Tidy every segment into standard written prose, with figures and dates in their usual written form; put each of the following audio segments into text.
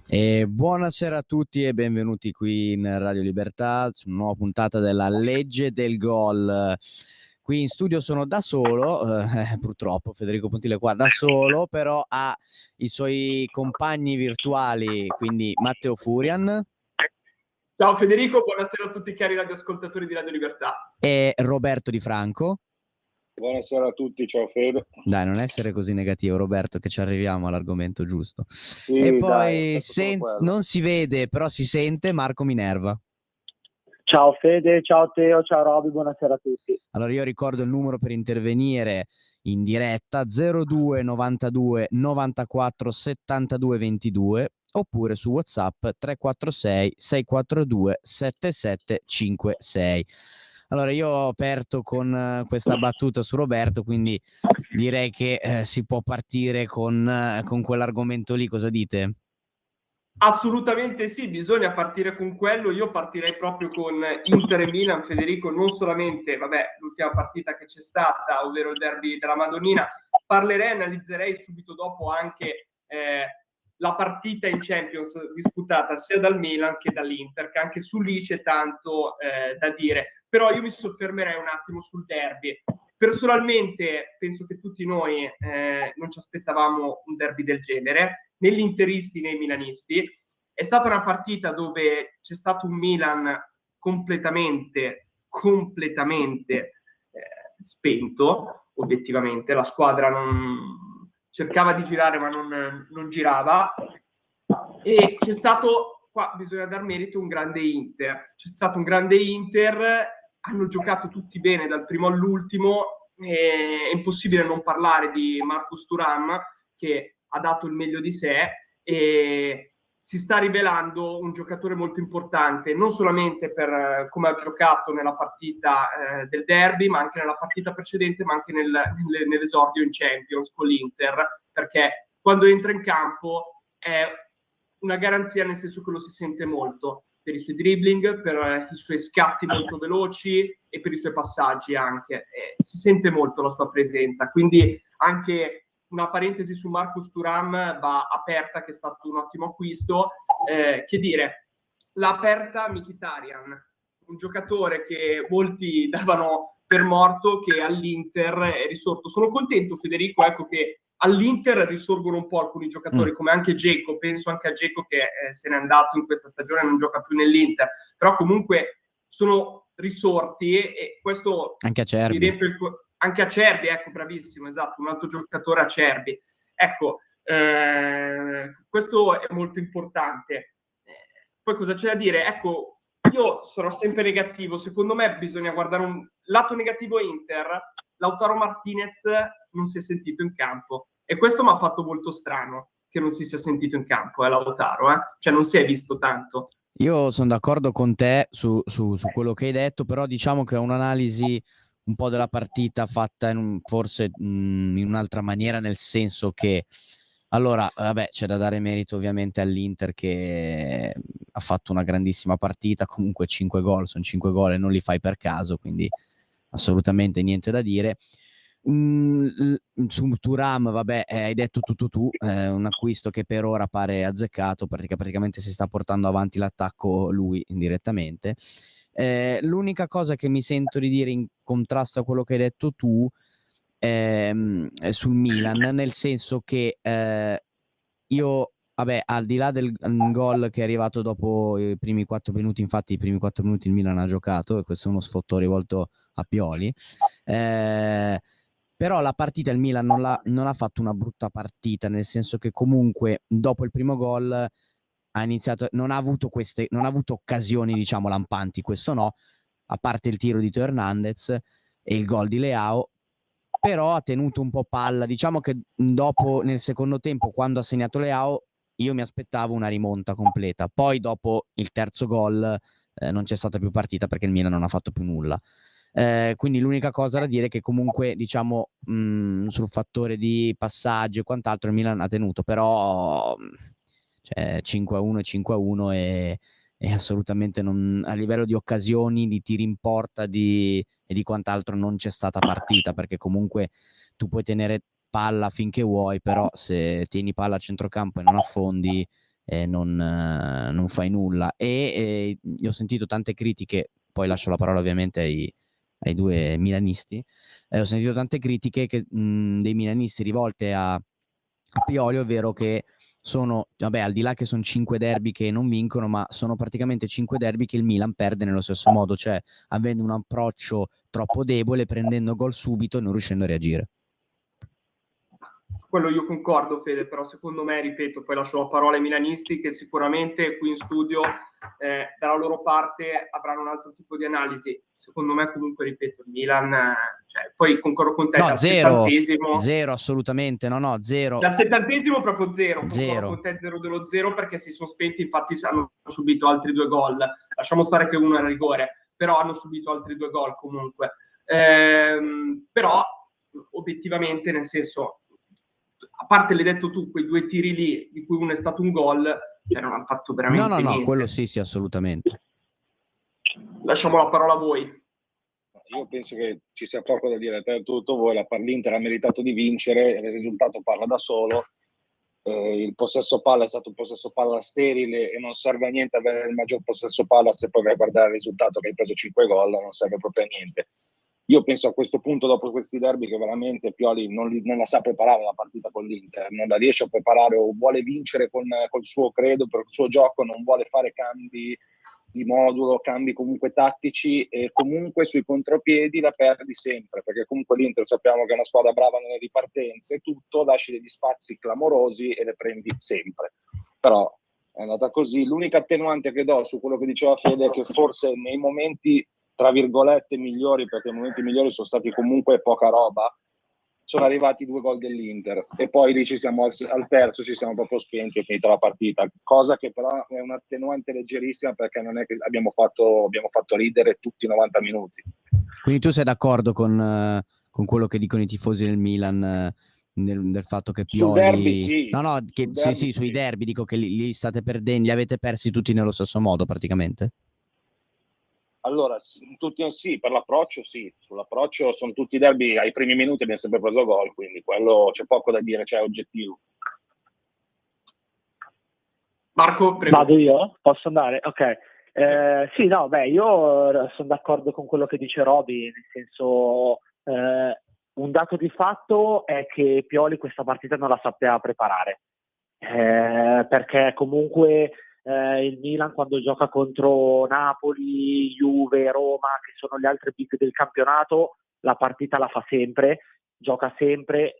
E buonasera a tutti e benvenuti qui in Radio Libertà su una nuova puntata della Legge del Gol. Qui in studio sono da solo, purtroppo Federico Pontile qua da solo, però ha i suoi compagni virtuali, quindi Matteo Furian Ciao Federico, buonasera a tutti i cari radioascoltatori di Radio Libertà. e Roberto Di Franco. Buonasera a tutti, ciao Fede. Dai, non essere così negativo, Roberto, che ci arriviamo all'argomento giusto. Sì, E dai, poi non si vede, però si sente Marco Minerva. Ciao Fede, ciao Teo, ciao Roby, buonasera a tutti. Allora io ricordo il numero per intervenire in diretta 02 92 94 72 22 oppure su WhatsApp 346 642 7756. Allora io ho aperto con questa battuta su Roberto, quindi direi che si può partire con quell'argomento lì, cosa dite? Assolutamente sì, bisogna partire con quello. Io partirei proprio con Inter e Milan, Federico, non solamente, l'ultima partita che c'è stata, ovvero il derby della Madonnina. Parlerei, analizzerei subito dopo anche la partita in Champions disputata sia dal Milan che dall'Inter, che anche su lì c'è tanto da dire. Però io mi soffermerei un attimo sul derby. Personalmente penso che tutti noi non ci aspettavamo un derby del genere, né gli interisti né i milanisti. È stata una partita dove c'è stato un Milan completamente spento, obiettivamente. La squadra cercava di girare ma non girava. E c'è stato, qua bisogna dar merito, un grande Inter. C'è stato un grande Inter, hanno giocato tutti bene dal primo all'ultimo, è impossibile non parlare di Marcus Thuram, che ha dato il meglio di sé e si sta rivelando un giocatore molto importante, non solamente per come ha giocato nella partita del derby, ma anche nella partita precedente, ma anche nell'esordio in Champions con l'Inter, perché quando entra in campo è una garanzia, nel senso che lo si sente molto per i suoi dribbling, per i suoi scatti molto veloci e per i suoi passaggi anche. Si sente molto la sua presenza, quindi anche una parentesi su Marcus Thuram va aperta, che è stato un ottimo acquisto. Che dire, l'ha aperta Mkhitaryan, un giocatore che molti davano per morto, che all'Inter è risorto. Sono contento, Federico, ecco, che all'Inter risorgono un po' alcuni giocatori, come anche Dzeko. Penso anche a Dzeko, che se n'è andato in questa stagione, non gioca più nell'Inter, però comunque sono risorti e questo anche a Cerbi. mi riempie anche a Cerbi, ecco, bravissimo, esatto, un altro giocatore a Cerbi. Ecco, questo è molto importante. Poi cosa c'è da dire? Ecco, io sono sempre negativo. Secondo me bisogna guardare un lato negativo Inter. Lautaro Martinez non si è sentito in campo e questo mi ha fatto molto strano che non si sia sentito in campo, Lautaro, cioè non si è visto tanto. Io sono d'accordo con te su quello che hai detto, però diciamo che è un'analisi un po' della partita fatta forse in un'altra maniera, nel senso che allora, vabbè, c'è da dare merito ovviamente all'Inter, che ha fatto una grandissima partita, comunque 5 gol, sono 5 gol e non li fai per caso, quindi assolutamente niente da dire. Su Thuram, vabbè, hai detto tutto tu, un acquisto che per ora pare azzeccato, perché praticamente si sta portando avanti l'attacco lui indirettamente. L'unica cosa che mi sento di dire in contrasto a quello che hai detto tu sul Milan, nel senso che io, vabbè, al di là del gol che è arrivato dopo i primi 4 minuti, infatti i primi 4 minuti il Milan ha giocato, e questo è uno sfotto rivolto a Pioli, però la partita il Milan non ha fatto una brutta partita, nel senso che comunque dopo il primo gol ha iniziato, non ha avuto occasioni, diciamo, lampanti, questo no, a parte il tiro di Teo Hernandez e il gol di Leao, però ha tenuto un po' palla. Diciamo che dopo, nel secondo tempo, quando ha segnato Leao, io mi aspettavo una rimonta completa. Poi dopo il terzo gol non c'è stata più partita, perché il Milan non ha fatto più nulla. Quindi l'unica cosa da dire è che comunque, diciamo, sul fattore di passaggio e quant'altro il Milan ha tenuto, però cioè, 5-1 e 5-1 e assolutamente non, a livello di occasioni, di tiri in porta e di quant'altro non c'è stata partita, perché comunque tu puoi tenere palla finché vuoi, però se tieni palla a centrocampo e non affondi, non fai nulla. E io ho sentito tante critiche, poi lascio la parola ovviamente ai due milanisti, ho sentito tante critiche dei milanisti rivolte a Pioli, ovvero che sono, vabbè, al di là che sono 5 derby che non vincono, ma sono praticamente 5 derby che il Milan perde nello stesso modo, cioè avendo un approccio troppo debole, prendendo gol subito e non riuscendo a reagire. Su quello io concordo, Fede, però secondo me, ripeto, poi lascio la parola ai milanisti che sicuramente qui in studio dalla loro parte avranno un altro tipo di analisi. Secondo me comunque, ripeto, il Milan, cioè, poi concordo con te, No, dal zero, 70esimo... zero assolutamente, no, zero. Dal 70esimo proprio zero, concordo Zero. con te, 0 dello 0, perché si sono spenti, infatti hanno subito altri 2 gol. Lasciamo stare che uno era rigore, però hanno subito altri 2 gol comunque. Però obiettivamente, nel senso, a parte l'hai detto tu, quei 2 tiri lì, di cui uno è stato un gol, cioè non hanno fatto veramente niente. Quello sì, assolutamente. Lasciamo la parola a voi. Io penso che ci sia poco da dire, per tutto voi, l'Inter ha meritato di vincere, il risultato parla da solo, il possesso palla è stato un possesso palla sterile e non serve a niente avere il maggior possesso palla se poi vai a guardare il risultato che hai preso 5 gol, non serve proprio a niente. Io penso a questo punto, dopo questi derby, che veramente Pioli non la sa preparare la partita con l'Inter, non la riesce a preparare o vuole vincere col suo credo, per il suo gioco, non vuole fare cambi di modulo, cambi comunque tattici, e comunque sui contropiedi la perdi sempre, perché comunque l'Inter sappiamo che è una squadra brava nelle ripartenze e tutto, lasci degli spazi clamorosi e le prendi sempre. Però è andata così. L'unica attenuante che do su quello che diceva Fede è che forse nei momenti tra virgolette migliori, perché i momenti migliori sono stati comunque poca roba, sono arrivati 2 gol dell'Inter e poi lì ci siamo al terzo, ci siamo proprio spenti e finita la partita, cosa che però è un'attenuante leggerissima, perché non è che abbiamo fatto ridere tutti i 90 minuti. Quindi tu sei d'accordo con quello che dicono i tifosi del Milan, del fatto che Pioli... Sul derby sì. No, che, derby, sì, sui derby dico che li state perdendo, li avete persi tutti nello stesso modo praticamente? Allora, sì, per l'approccio sì, sull'approccio sono tutti derby, ai primi minuti abbiamo sempre preso gol, quindi quello c'è poco da dire, c'è oggettivo. Marco, prego. Vado io? Posso andare? Ok. Sì, no, beh, io sono d'accordo con quello che dice Roby, nel senso, un dato di fatto è che Pioli questa partita non la sapeva preparare, perché comunque il Milan quando gioca contro Napoli, Juve, Roma, che sono le altre big del campionato, la partita la fa sempre, gioca sempre,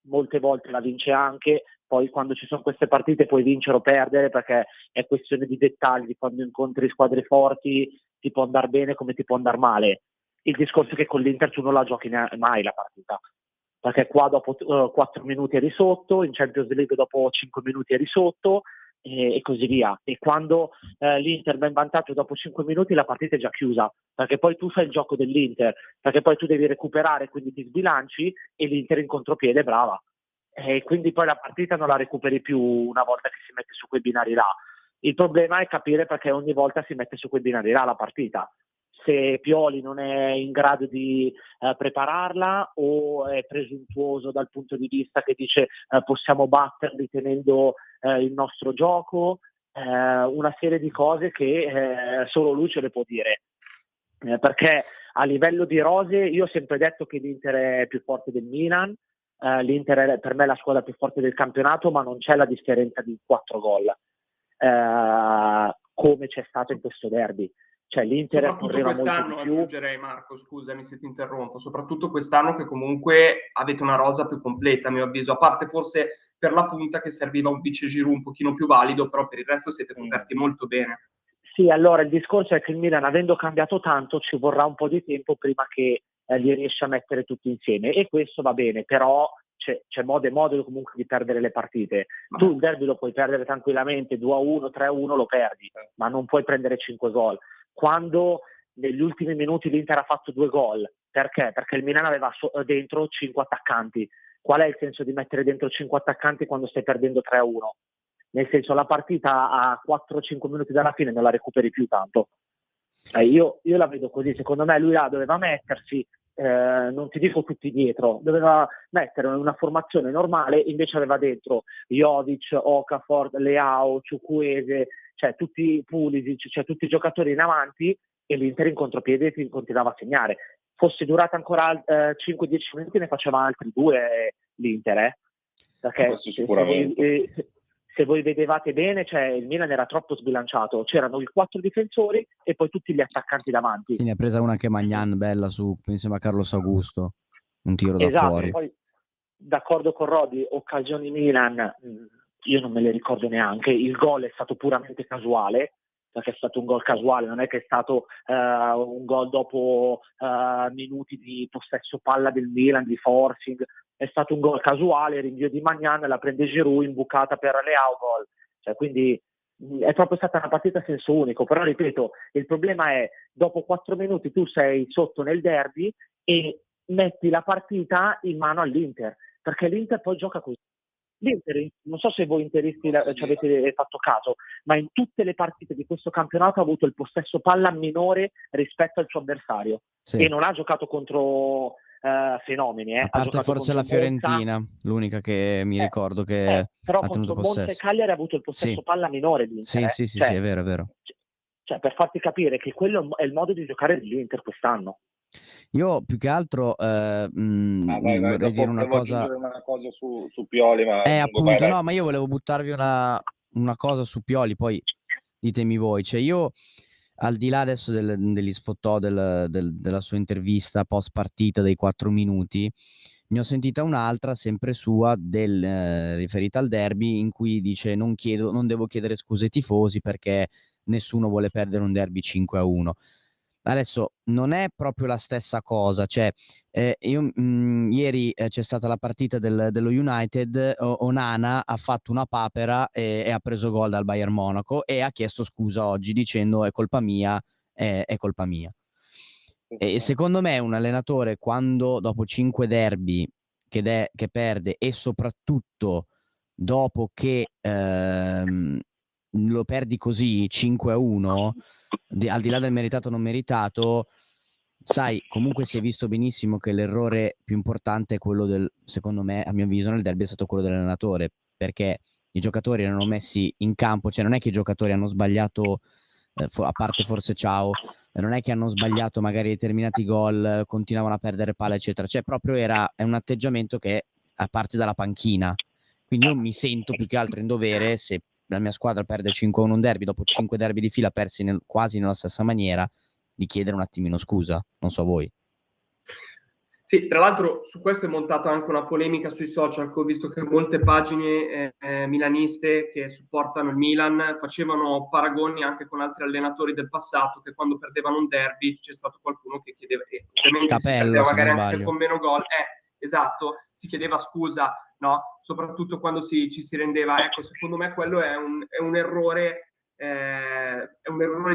molte volte la vince anche. Poi quando ci sono queste partite puoi vincere o perdere, perché è questione di dettagli, quando incontri squadre forti ti può andare bene come ti può andare male. Il discorso è che con l'Inter tu non la giochi mai la partita, perché qua dopo 4 minuti eri sotto, in Champions League dopo 5 minuti eri sotto e così via. E quando l'Inter va in vantaggio dopo 5 minuti la partita è già chiusa, perché poi tu fai il gioco dell'Inter, perché poi tu devi recuperare, quindi ti sbilanci e l'Inter in contropiede è brava. E quindi poi la partita non la recuperi più una volta che si mette su quei binari là. Il problema è capire perché ogni volta si mette su quei binari là la partita. Se Pioli non è in grado di prepararla, o è presuntuoso dal punto di vista che dice possiamo batterli tenendo il nostro gioco, una serie di cose che solo lui ce le può dire. Perché a livello di rose io ho sempre detto che l'Inter è più forte del Milan, l'Inter è per me la squadra più forte del campionato, ma non c'è la differenza di 4 gol come c'è stata in questo derby. Cioè l'Inter soprattutto quest'anno, aggiungerei, Marco, scusami se ti interrompo, soprattutto quest'anno che comunque avete una rosa più completa, a mio avviso, a parte forse per la punta che serviva un vice Giroud un pochino più valido, però per il resto siete coperti molto bene. Sì, allora il discorso è che il Milan, avendo cambiato tanto, ci vorrà un po' di tempo prima che li riesce a mettere tutti insieme, e questo va bene, però c'è modo e modo comunque di perdere le partite. Tu il derby lo puoi perdere tranquillamente, 2-1, 3-1 lo perdi, ma non puoi prendere 5 gol. Quando negli ultimi minuti l'Inter ha fatto 2 gol, perché? Perché il Milan aveva dentro 5 attaccanti. Qual è il senso di mettere dentro 5 attaccanti quando stai perdendo 3-1? Nel senso, la partita a 4-5 minuti dalla fine non la recuperi più tanto. Io la vedo così, secondo me lui là doveva mettersi, non ti dico tutti dietro, doveva mettere una formazione normale, invece aveva dentro Jovic, Okafor, Leao, Chukwueze, cioè tutti Pulisic, cioè tutti i giocatori in avanti, e l'Inter in contropiede ti continuava a segnare. Fosse durata ancora 5-10 minuti, ne faceva altri 2 l'Inter, perché se voi vedevate bene, cioè il Milan era troppo sbilanciato, c'erano i 4 difensori e poi tutti gli attaccanti davanti. Sì, ne ha presa una anche Magnan, bella, su insieme a Carlos Augusto, un tiro da Esatto, fuori. poi d'accordo con Rodi, occasioni Milan, io non me le ricordo neanche, il gol è stato puramente casuale, perché è stato un gol casuale, non è che è stato un gol dopo minuti di possesso palla del Milan, di forcing, è stato un gol casuale, rinvio di Magnan, la prende Giroud, imbucata per Leao, gol. Cioè, quindi è proprio stata una partita a senso unico, però ripeto, il problema è dopo 4 minuti tu sei sotto nel derby e metti la partita in mano all'Inter, perché l'Inter poi gioca così. L'Inter, non so se voi interisti ci avete fatto caso, ma in tutte le partite di questo campionato ha avuto il possesso palla minore rispetto al suo avversario, Sì. e non ha giocato contro fenomeni. A parte forse la Fiorentina, l'unica che mi ricordo che però ha tenuto contro Monza e possesso. Cagliari ha avuto il possesso Sì. palla minore l'Inter. Sì, Cioè, è vero, è vero. Cioè, per farti capire che quello è il modo di giocare dell'Inter quest'anno. Io più che altro vorrei dire una cosa. Una cosa su Pioli, ma appunto, no, ma io volevo buttarvi una cosa su Pioli, poi ditemi voi. Cioè, io, al di là adesso degli sfottò della sua intervista post partita dei 4 minuti, ne ho sentita un'altra sempre sua riferita al derby, in cui dice non devo chiedere scuse ai tifosi perché nessuno vuole perdere un derby 5-1. Adesso non è proprio la stessa cosa, cioè ieri c'è stata la partita dello United, Onana ha fatto una papera e ha preso gol dal Bayern Monaco e ha chiesto scusa oggi dicendo è colpa mia, è colpa mia. E secondo me un allenatore, quando dopo 5 derby che perde, e soprattutto dopo che lo perdi così 5-1, al di là del meritato o non meritato, sai, comunque si è visto benissimo che l'errore più importante è quello secondo me, a mio avviso, nel derby è stato quello dell'allenatore, perché i giocatori erano messi in campo, cioè non è che i giocatori hanno sbagliato, a parte forse Ciao, non è che hanno sbagliato magari determinati gol, continuavano a perdere palla, eccetera, cioè proprio è un atteggiamento che parte dalla panchina. Quindi io mi sento più che altro in dovere, se la mia squadra perde 5-1 un derby, dopo 5 derby di fila persi quasi nella stessa maniera, di chiedere un attimino scusa, non so voi. Sì, tra l'altro su questo è montata anche una polemica sui social, che ho visto che molte pagine milaniste che supportano il Milan facevano paragoni anche con altri allenatori del passato, che quando perdevano un derby c'è stato qualcuno che chiedeva, ovviamente si perdeva magari anche con meno gol, esatto, si chiedeva scusa, no? Soprattutto quando ci si rendeva, ecco, secondo me quello è un errore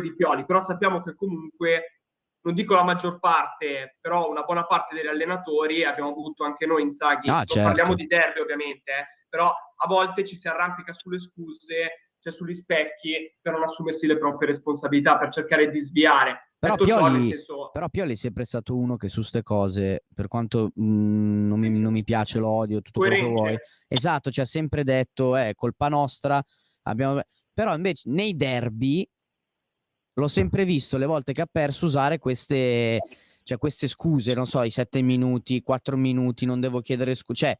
di Pioli, però sappiamo che comunque, non dico la maggior parte, però una buona parte degli allenatori, abbiamo avuto anche noi Inzaghi, non certo. Parliamo di derby ovviamente, però a volte ci si arrampica sulle scuse, cioè sugli specchi, per non assumersi le proprie responsabilità, per cercare di sviare. Però Pioli è sempre stato uno che su ste cose, per quanto non mi piace, l'odio, tutto quello che vuoi, esatto, ci ha sempre detto è colpa nostra, però invece nei derby l'ho sempre visto, le volte che ha perso, usare queste scuse, non so, i 7 minuti, 4 minuti, non devo chiedere scuse, cioè,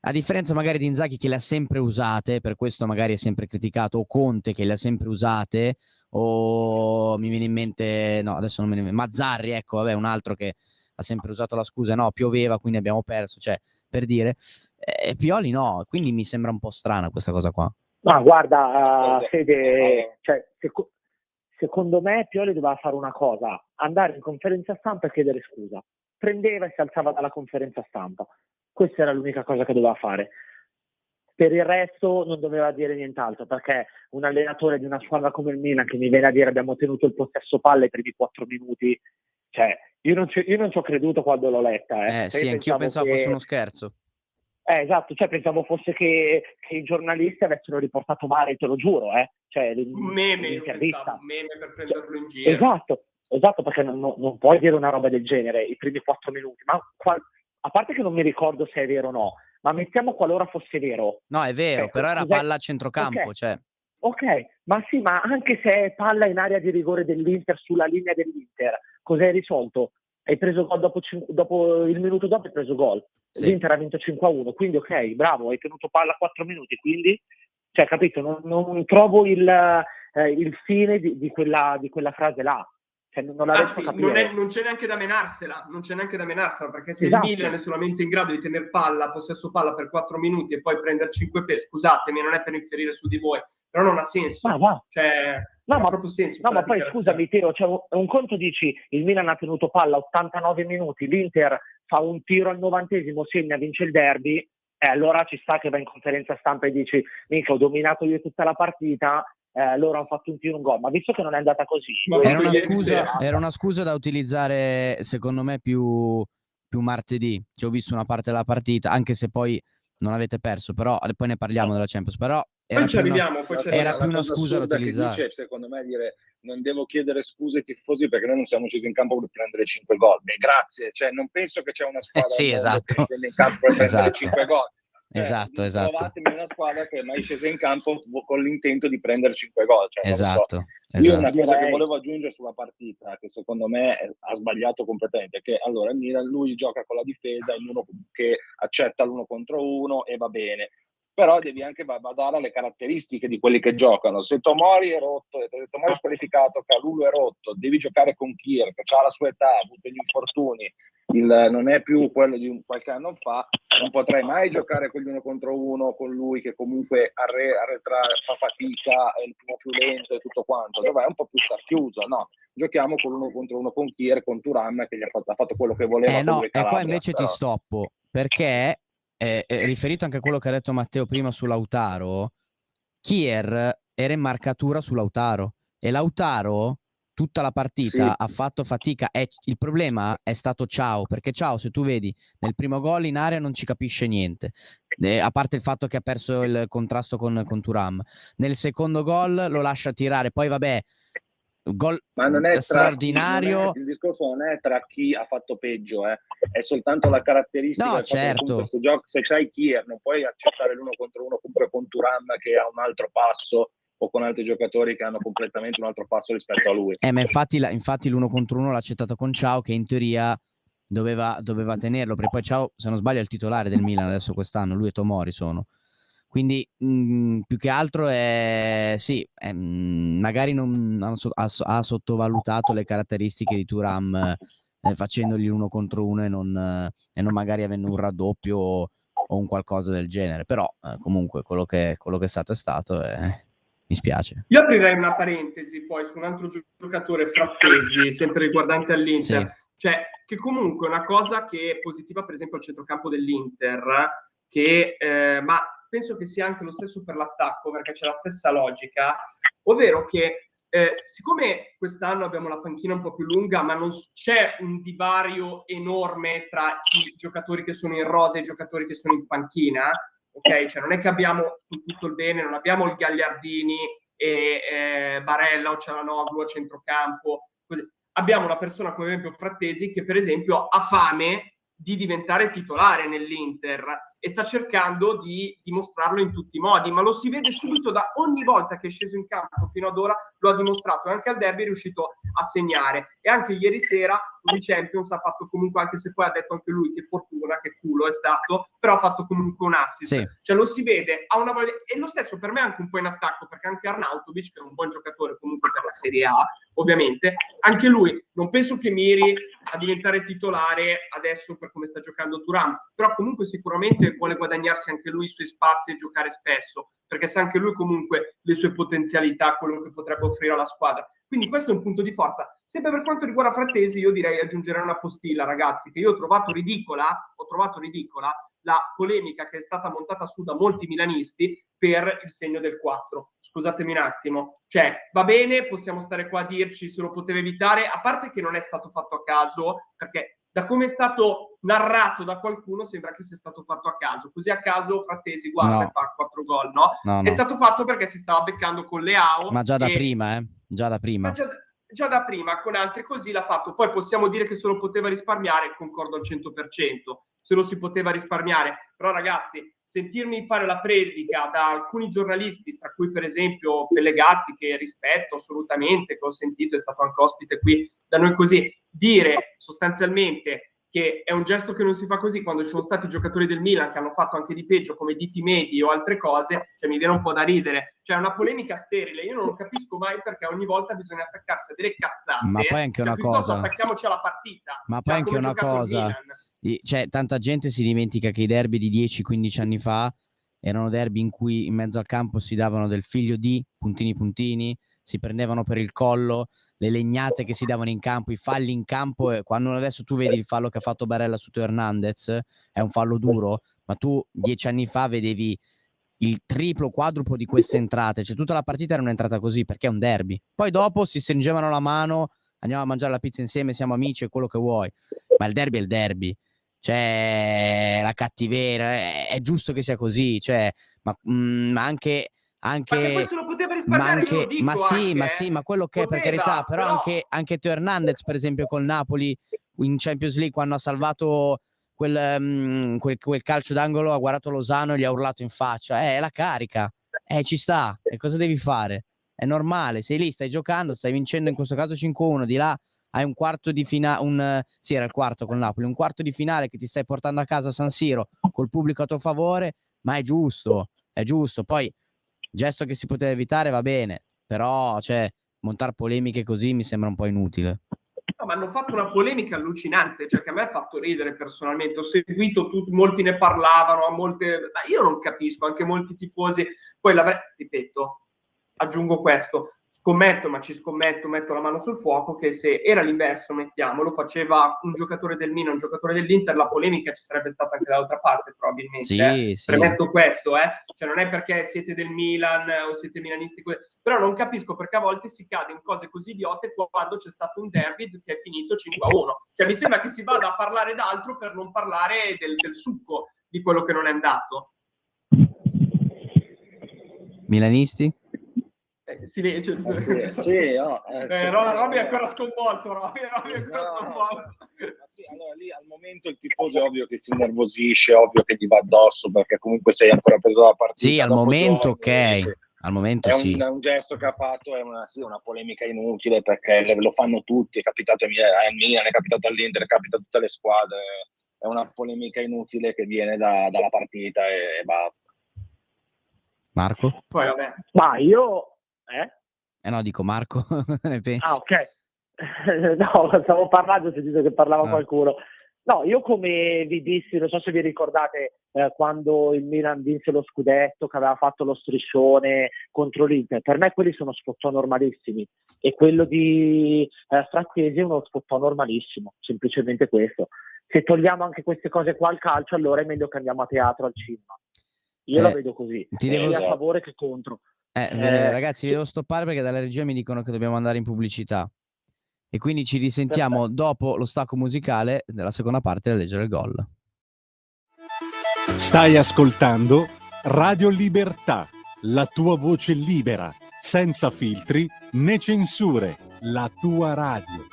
a differenza magari di Inzaghi che le ha sempre usate, per questo magari è sempre criticato, o Conte che le ha sempre usate, o mi viene in mente, no, adesso non me ne viene, Mazzarri, ecco, vabbè, un altro che ha sempre usato la scusa, no, pioveva, quindi abbiamo perso, cioè, per dire, Pioli no, quindi mi sembra un po' strana questa cosa qua. Ma guarda, Fede, cioè, secondo me Pioli doveva fare una cosa, andare in conferenza stampa e chiedere scusa. Prendeva e si alzava dalla conferenza stampa. Questa era l'unica cosa che doveva fare. Per il resto non doveva dire nient'altro, perché un allenatore di una squadra come il Milan che mi viene a dire abbiamo tenuto il possesso palle i primi 4 minuti, cioè io non ci ho creduto quando l'ho letta. Sì, anch'io pensavo fosse uno scherzo. Esatto, cioè pensavo fosse che i giornalisti avessero riportato male, te lo giuro, cioè un meme per prenderlo in giro. Esatto, Esatto, perché non puoi dire una roba del genere i primi 4 minuti, ma a parte che non mi ricordo se è vero o no, ma mettiamo qualora fosse vero. No, è vero, però era palla a centrocampo, Ok, cioè. ok, ma sì, ma anche se è palla in area di rigore dell'Inter, sulla linea dell'Inter, cos'hai risolto? Hai preso gol dopo il minuto dopo hai preso gol. Sì. L'Inter ha vinto 5-1, quindi ok, bravo, hai tenuto palla 4 minuti, quindi, cioè, capito, non trovo il fine di quella frase là. Cioè, non la riesco a Anzi, capire. non c'è neanche da menarsela, perché se Esatto. il Milan è solamente in grado di tenere possesso palla per 4 minuti e poi prendere 5 pesi, scusatemi, non è per infierire su di voi, però non ha senso. Cioè, non ha proprio senso. No, ma poi scusami, Teo, cioè, un conto dici il Milan ha tenuto palla 89 minuti, l'Inter fa un tiro al 90esimo, segna, vince il derby, e allora ci sta che va in conferenza stampa e dici mica ho dominato io tutta la partita, loro hanno fatto un tiro, un gol, ma visto che non è andata così, era una scusa da utilizzare secondo me più martedì. Ci ho visto una parte della partita, anche se poi non avete perso, però poi ne parliamo della Champions, però era più una scusa da utilizzare. Che dice, secondo me, dire non devo chiedere scuse ai tifosi perché noi non siamo scesi in campo per prendere 5 gol. Beh, grazie, cioè non penso che c'è una squadra sì, esatto. che scende in campo per prendere 5 gol. Esatto. Trovatemi una squadra che è mai scesa in campo con l'intento di prendere 5 gol. Cioè, esatto. Io una cosa che volevo aggiungere sulla partita, che secondo me ha sbagliato completamente, è che allora lui gioca con la difesa, che accetta l'1 contro 1 e va bene. Però devi anche badare alle caratteristiche di quelli che giocano. Se Tomori è rotto, Tomori è squalificato, Kalulu è rotto, devi giocare con Kier, che ha la sua età, ha avuto gli infortuni, non è più quello di qualche anno fa, non potrai mai giocare con gli 1 contro 1 con lui che comunque fa fatica, è il più lento e tutto quanto, dov'è un po' più chiuso, no? Giochiamo con 1 contro 1 con Kier, con Thuram, che ha fatto quello che voleva. No, e qua invece ti stoppo, perché riferito anche a quello che ha detto Matteo prima su Lautaro, Kier era in marcatura su Lautaro e Lautaro tutta la partita ha fatto fatica. Il problema è stato Ciao, perché Ciao, se tu vedi nel primo gol in area non ci capisce niente, a parte il fatto che ha perso il contrasto con Thuram. Nel secondo gol lo lascia tirare, poi vabbè, gol straordinario. Il discorso non è tra chi ha fatto peggio, è soltanto la caratteristica. No, certo. Se c'hai Kier non puoi accettare l'1 contro 1 comunque con Thuram che ha un altro passo, o con altri giocatori che hanno completamente un altro passo rispetto a lui. Ma infatti l'1 contro 1 l'ha accettato con Ciao, che in teoria doveva tenerlo, perché poi Ciao, se non sbaglio, è il titolare del Milan adesso quest'anno, lui e Tomori sono. Quindi più che altro magari ha sottovalutato le caratteristiche di Thuram facendogli l'1 contro 1 e non magari avendo un raddoppio o un qualcosa del genere. Però comunque quello che è stato mi spiace. Io aprirei una parentesi poi su un altro giocatore, Frattesi, sempre riguardante all'Inter. Sì. Cioè, che comunque una cosa che è positiva, per esempio, al centrocampo dell'Inter, ma penso che sia anche lo stesso per l'attacco, perché c'è la stessa logica, ovvero che siccome quest'anno abbiamo la panchina un po' più lunga, ma non c'è un divario enorme tra i giocatori che sono in rosa e i giocatori che sono in panchina, ok? Cioè non è che abbiamo tutto il bene, non abbiamo il Gagliardini e Barella o Cialanoglu a centrocampo, così. Abbiamo una persona come per esempio Frattesi che per esempio ha fame di diventare titolare nell'Inter e sta cercando di dimostrarlo in tutti i modi, ma lo si vede subito da ogni volta che è sceso in campo fino ad ora, lo ha dimostrato, e anche al derby è riuscito a segnare, e anche ieri sera in Champions ha fatto comunque, anche se poi ha detto anche lui che fortuna, che culo è stato, però ha fatto comunque un assist, sì. Cioè lo si vede, ha una voglia, e lo stesso per me anche un po' in attacco, perché anche Arnautovic, che è un buon giocatore comunque per la Serie A, ovviamente, anche lui non penso che miri a diventare titolare adesso per come sta giocando Thuram, però comunque sicuramente vuole guadagnarsi anche lui i suoi spazi e giocare spesso, perché sa anche lui comunque le sue potenzialità, quello che potrebbe offrire alla squadra. Quindi questo è un punto di forza. Sempre per quanto riguarda Frattesi, io direi aggiungere una postilla, ragazzi, che io ho trovato ridicola la polemica che è stata montata su da molti milanisti per il segno del 4. Scusatemi un attimo, cioè va bene, possiamo stare qua a dirci se lo poteva evitare, a parte che non è stato fatto a caso, perché da come è stato narrato da qualcuno sembra che sia stato fatto a caso, così a caso Frattesi guarda e fa 4 gol, no? È stato fatto perché si stava beccando con Leao. Ma già da prima, già da prima. già da prima con altri così l'ha fatto. Poi possiamo dire che se lo poteva risparmiare, concordo al 100%, se lo si poteva risparmiare, però ragazzi, sentirmi fare la predica da alcuni giornalisti, tra cui per esempio Pellegatti, che rispetto assolutamente, che ho sentito, è stato anche ospite qui da noi così, dire sostanzialmente che è un gesto che non si fa così quando ci sono stati giocatori del Milan che hanno fatto anche di peggio come Diti Medi o altre cose, cioè mi viene un po' da ridere, cioè è una polemica sterile, io non capisco mai perché ogni volta bisogna attaccarsi a delle cazzate, Ma poi anche cioè una piuttosto cosa, attacchiamoci alla partita, ma poi cioè anche come ha una giocato il cosa, Milan. cioè tanta gente si dimentica che i derby di 10-15 anni fa erano derby in cui in mezzo al campo si davano del figlio di puntini puntini, si prendevano per il collo, le legnate che si davano in campo, i falli in campo. E quando adesso tu vedi il fallo che ha fatto Barella su Teo Hernandez, è un fallo duro, ma tu 10 anni fa vedevi il triplo, quadruplo di queste entrate, cioè tutta la partita era un'entrata così perché è un derby. Poi dopo si stringevano la mano, andiamo a mangiare la pizza insieme, siamo amici e quello che vuoi, ma il derby è il derby, cioè la cattiveria, è giusto che sia così, cioè, ma anche Ma che poi se lo poteva risparmiare, io lo dico anche, ma quello che è, per carità, poteva, però però anche Teo Hernandez, per esempio, col Napoli in Champions League, quando ha salvato quel calcio d'angolo, ha guardato Lozano e gli ha urlato in faccia, è la carica, ci sta, e cosa devi fare? È normale, sei lì, stai giocando, stai vincendo in questo caso 5-1, di là hai un quarto di finale, sì, era il quarto con Napoli, un quarto di finale che ti stai portando a casa a San Siro col pubblico a tuo favore, ma è giusto. Poi gesto che si poteva evitare va bene, però cioè montare polemiche così mi sembra un po' inutile. no, ma hanno fatto una polemica allucinante, cioè che a me ha fatto ridere personalmente. Ho seguito tutti, molti ne parlavano, ma io non capisco, anche molti tifosi. Poi ripeto, aggiungo questo, scommetto, ma ci scommetto, metto la mano sul fuoco, che se era l'inverso, mettiamo, lo faceva un giocatore del Milan, un giocatore dell'Inter, la polemica ci sarebbe stata anche dall'altra parte, probabilmente. Sì, sì. Premetto questo, cioè non è perché siete del Milan o siete milanisti, però non capisco perché a volte si cade in cose così idiote quando c'è stato un derby che è finito 5-1. Cioè mi sembra che si vada a parlare d'altro per non parlare del succo di quello che non è andato. Milanisti? Sì, Roby è ancora sconvolto. Sì, allora lì al momento il tifoso è ovvio che si innervosisce, ovvio che gli va addosso perché comunque sei ancora preso dalla partita. Sì, al momento ok, al momento sì. È un gesto che ha fatto, è una polemica inutile perché lo fanno tutti, è capitato al Milan, è capitato all'Inter, è capitato a tutte le squadre, è una polemica inutile che viene dalla partita e basta. Marco? Poi vabbè. Ma io... No, dico Marco, ne pensi? Ah, ok. No, stavo parlando, ho sentito che parlava qualcuno. No, io come vi dissi, non so se vi ricordate, quando il Milan vinse lo scudetto, che aveva fatto lo striscione contro l'Inter, per me quelli sono spottò normalissimi e quello di Frattesi è uno spottò normalissimo, semplicemente questo. Se togliamo anche queste cose qua al calcio, allora è meglio che andiamo a teatro al cinema. Io la vedo così, sia a favore che contro. Ragazzi, vi devo stoppare perché dalla regia mi dicono che dobbiamo andare in pubblicità. E quindi ci risentiamo dopo lo stacco musicale della seconda parte della Leggere il Gol. Stai ascoltando Radio Libertà, la tua voce libera, senza filtri né censure, la tua radio.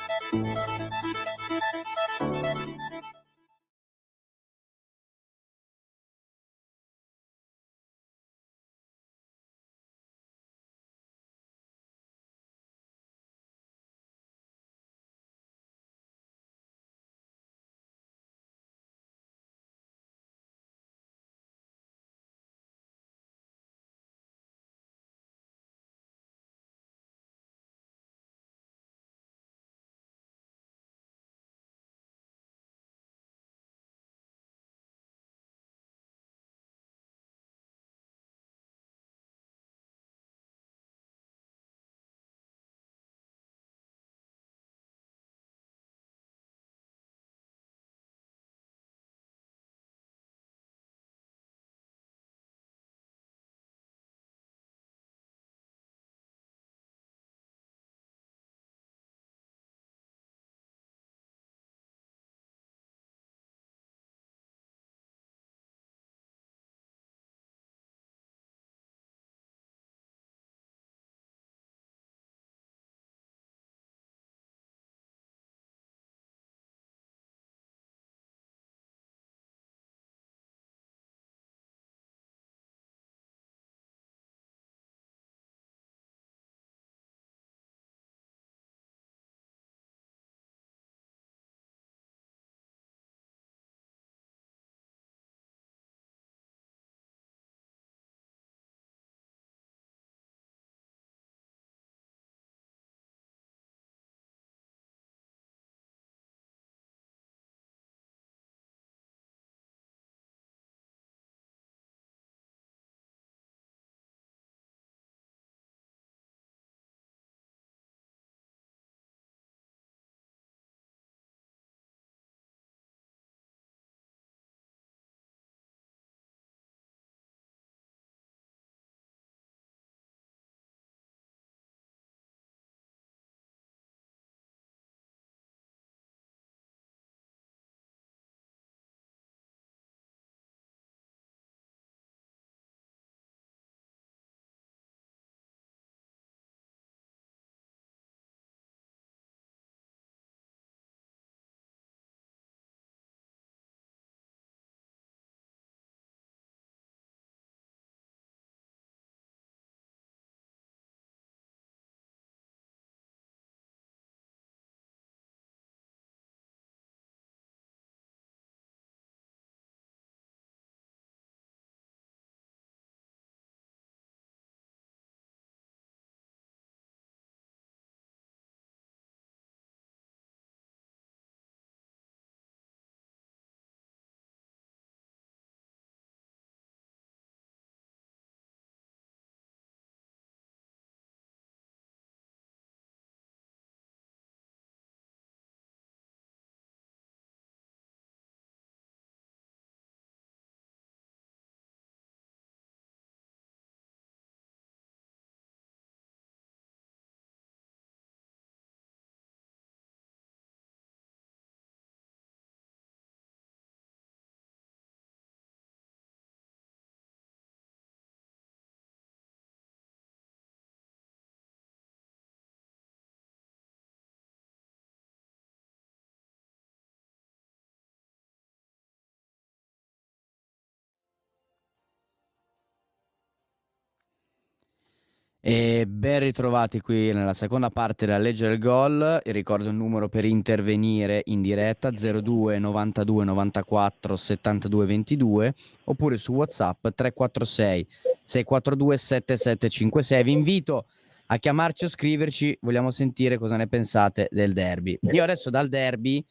E ben ritrovati qui nella seconda parte della Legge del Gol. Ricordo il numero per intervenire in diretta: 02 92 94 72 22, oppure su WhatsApp 346 642 7756. Vi invito a chiamarci o scriverci, vogliamo sentire cosa ne pensate del derby. Io adesso dal derby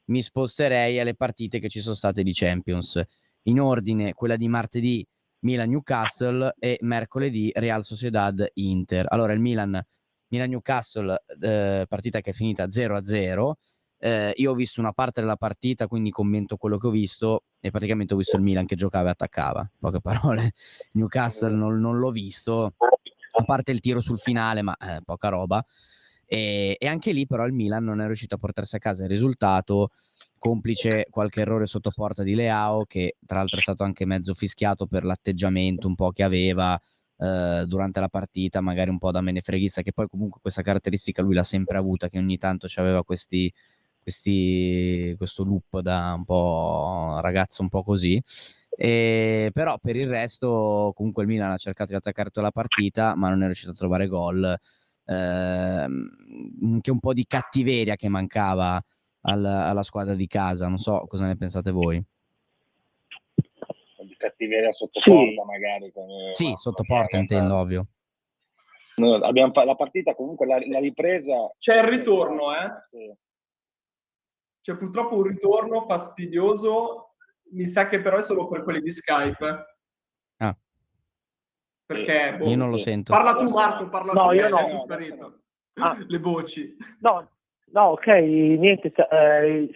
mi sposterei alle partite che ci sono state di Champions, in ordine quella di martedì Milan-Newcastle e mercoledì Real Sociedad-Inter. Allora il Milan-Newcastle, partita che è finita 0-0. Io ho visto una parte della partita, quindi commento quello che ho visto, e praticamente ho visto il Milan che giocava e attaccava. In poche parole, Newcastle non l'ho visto, a parte il tiro sul finale, ma poca roba. E anche lì però il Milan non è riuscito a portarsi a casa il risultato, complice qualche errore sotto porta di Leao, che tra l'altro è stato anche mezzo fischiato per l'atteggiamento un po' che aveva durante la partita, magari un po' da menefreghista, che poi comunque questa caratteristica lui l'ha sempre avuta, che ogni tanto c'aveva questo loop da un po' ragazzo un po' così. Però per il resto comunque il Milan ha cercato di attaccare tutta la partita, ma non è riuscito a trovare gol. Anche un po' di cattiveria che mancava alla squadra di casa. Non so cosa ne pensate voi. Di cattiveria sotto Sì. porta, magari. Sì, sotto porta intendo, ovvio. Abbiamo la partita, comunque la ripresa. C'è il ritorno, Sì. C'è purtroppo un ritorno fastidioso. Mi sa che però è solo per quelli di Skype. Ah. Perché io non lo sento. Parla tu, Marco, parla tu. No, io no. Sei sparito. Le voci. No, ok, niente.